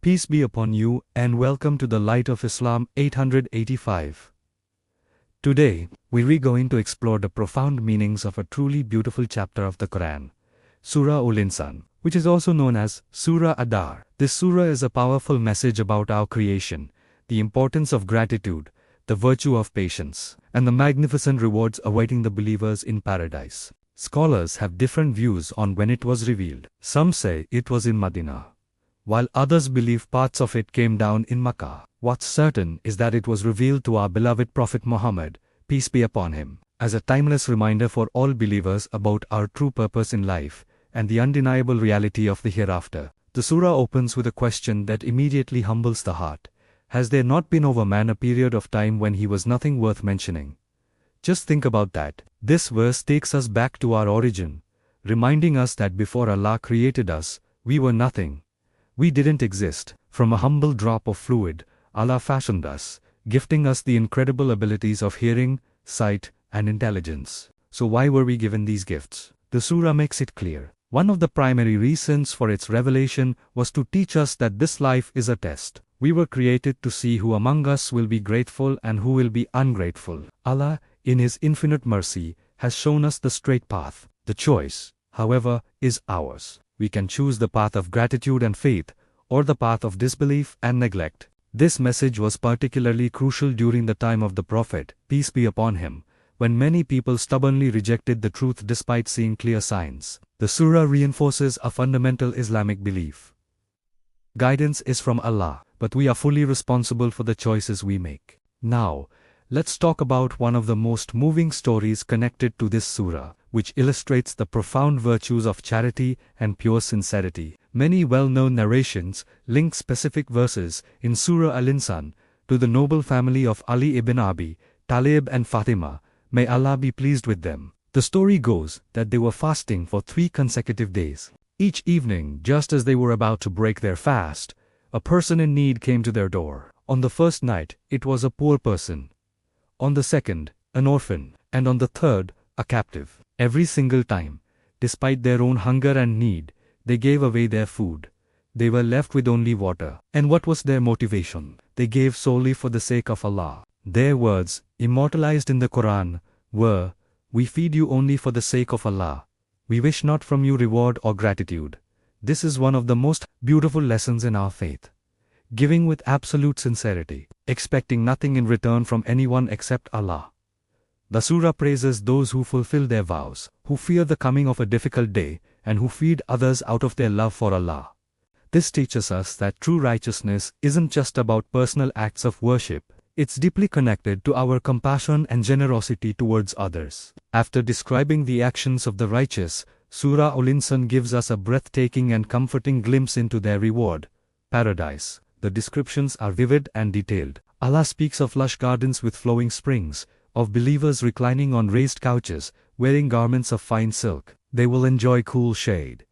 Peace be upon you and welcome to the Light of Islam 885. Today, we're going to explore the profound meanings of a truly beautiful chapter of the Quran, Surah Al-Insan, which is also known as Surah Ad-Dahr. This surah is a powerful message about our creation, the importance of gratitude, the virtue of patience, and the magnificent rewards awaiting the believers in paradise. Scholars have different views on when it was revealed. Some say it was in Medina, while others believe parts of it came down in Makkah. What's certain is that it was revealed to our beloved Prophet Muhammad, peace be upon him, as a timeless reminder for all believers about our true purpose in life and the undeniable reality of the hereafter. The surah opens with a question that immediately humbles the heart. Has there not been over man a period of time when he was nothing worth mentioning? Just think about that. This verse takes us back to our origin, reminding us that before Allah created us, we were nothing. We didn't exist. From a humble drop of fluid, Allah fashioned us, gifting us the incredible abilities of hearing, sight, and intelligence. So why were we given these gifts? The surah makes it clear. One of the primary reasons for its revelation was to teach us that this life is a test. We were created to see who among us will be grateful and who will be ungrateful. Allah, in His infinite mercy, has shown us the straight path. The choice, however, is ours. We can choose the path of gratitude and faith, or the path of disbelief and neglect. This message was particularly crucial during the time of the Prophet, peace be upon him, when many people stubbornly rejected the truth despite seeing clear signs. The surah reinforces a fundamental Islamic belief. Guidance is from Allah, but we are fully responsible for the choices we make. Now, let's talk about one of the most moving stories connected to this surah, which illustrates the profound virtues of charity and pure sincerity. Many well-known narrations link specific verses in Surah Al-Insan to the noble family of Ali ibn Abi Talib and Fatima, may Allah be pleased with them. The story goes that they were fasting for 3 consecutive days. Each evening, just as they were about to break their fast, a person in need came to their door. On the first night, it was a poor person. On the second, an orphan, and on the third, a captive. Every single time, despite their own hunger and need, they gave away their food. They were left with only water. And what was their motivation? They gave solely for the sake of Allah. Their words, immortalized in the Qur'an, were, "We feed you only for the sake of Allah. We wish not from you reward or gratitude." This is one of the most beautiful lessons in our faith. Giving with absolute sincerity, expecting nothing in return from anyone except Allah. The surah praises those who fulfill their vows, who fear the coming of a difficult day, and who feed others out of their love for Allah. This teaches us that true righteousness isn't just about personal acts of worship, it's deeply connected to our compassion and generosity towards others. After describing the actions of the righteous, Surah Al-Insan gives us a breathtaking and comforting glimpse into their reward, paradise. The descriptions are vivid and detailed. Allah speaks of lush gardens with flowing springs, of believers reclining on raised couches, wearing garments of fine silk. They will enjoy cool shade.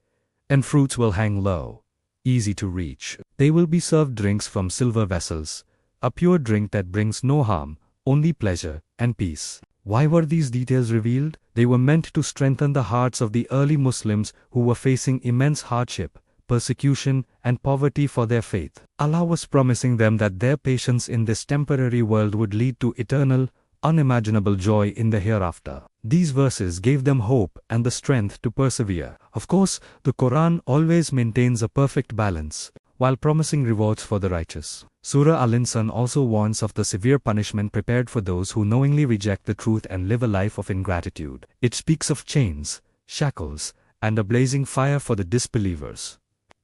And fruits will hang low, easy to reach. They will be served drinks from silver vessels, a pure drink that brings no harm, only pleasure and peace. Why were these details revealed? They were meant to strengthen the hearts of the early Muslims who were facing immense hardship, persecution, and poverty for their faith. Allah was promising them that their patience in this temporary world would lead to eternal, unimaginable joy in the hereafter. These verses gave them hope and the strength to persevere. Of course, the Quran always maintains a perfect balance, while promising rewards for the righteous. Surah Al-Insan also warns of the severe punishment prepared for those who knowingly reject the truth and live a life of ingratitude. It speaks of chains, shackles, and a blazing fire for the disbelievers.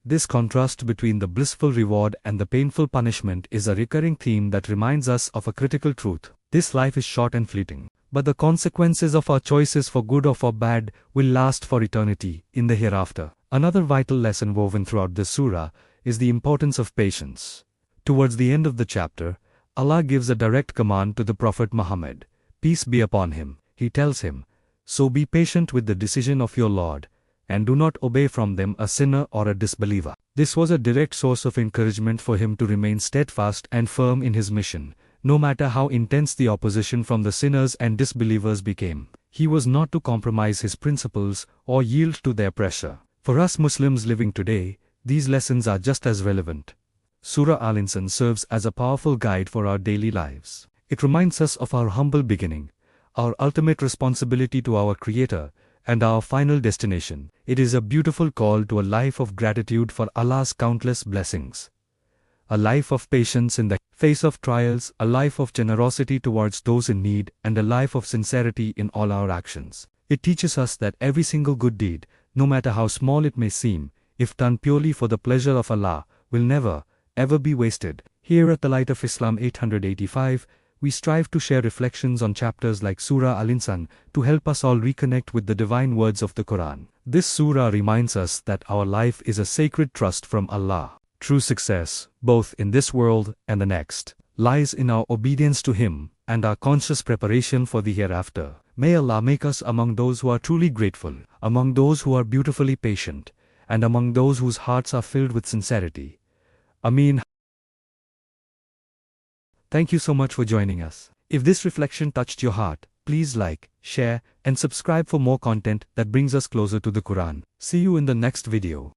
This contrast between the blissful reward and the painful punishment is a recurring theme that reminds us of a critical truth. This life is short and fleeting, but the consequences of our choices for good or for bad will last for eternity in the hereafter. Another vital lesson woven throughout this surah is the importance of patience. Towards the end of the chapter, Allah gives a direct command to the Prophet Muhammad, peace be upon him. He tells him, "So be patient with the decision of your Lord, and do not obey from them a sinner or a disbeliever." This was a direct source of encouragement for him to remain steadfast and firm in his mission, no matter how intense the opposition from the sinners and disbelievers became. He was not to compromise his principles or yield to their pressure. For us Muslims living today, these lessons are just as relevant. Surah Al-Insan serves as a powerful guide for our daily lives. It reminds us of our humble beginning, our ultimate responsibility to our Creator, and our final destination. It is a beautiful call to a life of gratitude for Allah's countless blessings. A life of patience in the face of trials, a life of generosity towards those in need, and a life of sincerity in all our actions. It teaches us that every single good deed, no matter how small it may seem, if done purely for the pleasure of Allah, will never, ever be wasted. Here at the Light of Islam 885, we strive to share reflections on chapters like Surah Al-Insan to help us all reconnect with the divine words of the Quran. This surah reminds us that our life is a sacred trust from Allah. True success, both in this world and the next, lies in our obedience to Him and our conscious preparation for the hereafter. May Allah make us among those who are truly grateful, among those who are beautifully patient, and among those whose hearts are filled with sincerity. Ameen. Thank you so much for joining us. If this reflection touched your heart, please like, share, and subscribe for more content that brings us closer to the Quran. See you in the next video.